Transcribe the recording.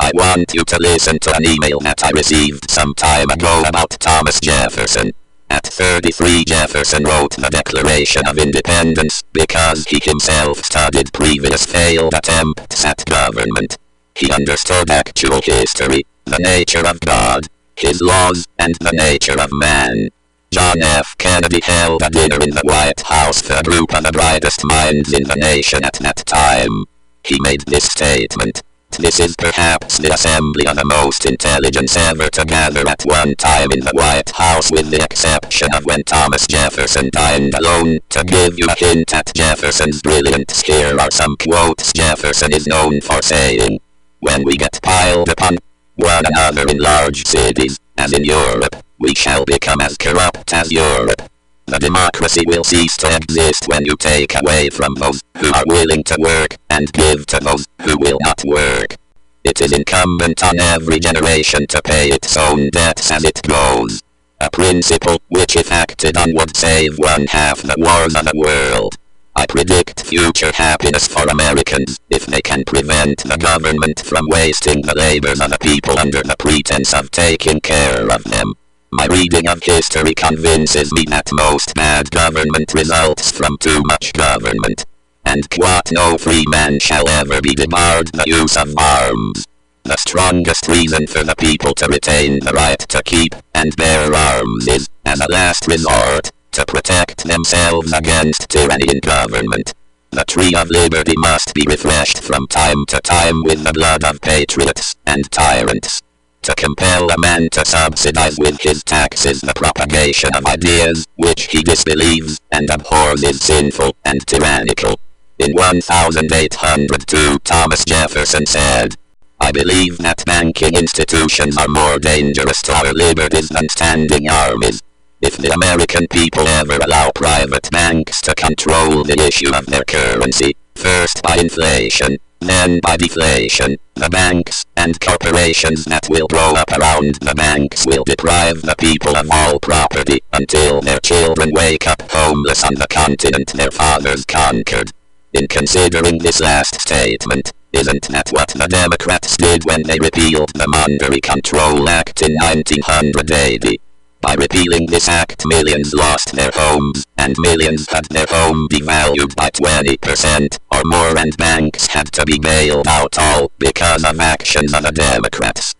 I want you to listen to an email that I received some time ago about Thomas Jefferson. At 33, Jefferson wrote the Declaration of Independence because he himself studied previous failed attempts at government. He understood actual history, the nature of God, his laws, and the nature of man. John F. Kennedy held a dinner in the White House for a group of the brightest minds in the nation at that time. He made this statement: "This is perhaps the assembly of the most intelligence ever to gather at one time in the White House, with the exception of when Thomas Jefferson dined alone." To give you a hint at Jefferson's brilliance, here are some quotes Jefferson is known for saying: "When we get piled upon one another in large cities, as in Europe, we shall become as corrupt as Europe. The democracy will cease to exist when you take away from those who are willing to work, and give to those who will not work. It is incumbent on every generation to pay its own debts as it goes. A principle which, if acted on, would save one half the wars of the world. I predict future happiness for Americans if they can prevent the government from wasting the labors of the people under the pretense of taking care of them. My reading of history convinces me that most bad government results from too much government. And no free man shall ever be debarred the use of arms. The strongest reason for the people to retain the right to keep and bear arms is, as a last resort, to protect themselves against tyranny in government. The tree of liberty must be refreshed from time to time with the blood of patriots and tyrants. To compel a man to subsidize with his taxes the propagation of ideas which he disbelieves and abhors is sinful and tyrannical." In 1802, Thomas Jefferson said, "I believe that banking institutions are more dangerous to our liberties than standing armies. If the American people ever allow private banks to control the issue of their currency, first by inflation, then by deflation, the banks and corporations that will grow up around the banks will deprive the people of all property until their children wake up homeless on the continent their fathers conquered." In considering this last statement, isn't that what the Democrats did when they repealed the Monetary Control Act in 1980? By repealing this act, millions lost their homes, and millions had their home devalued by 20% or more, and banks had to be bailed out, all because of actions of the Democrats.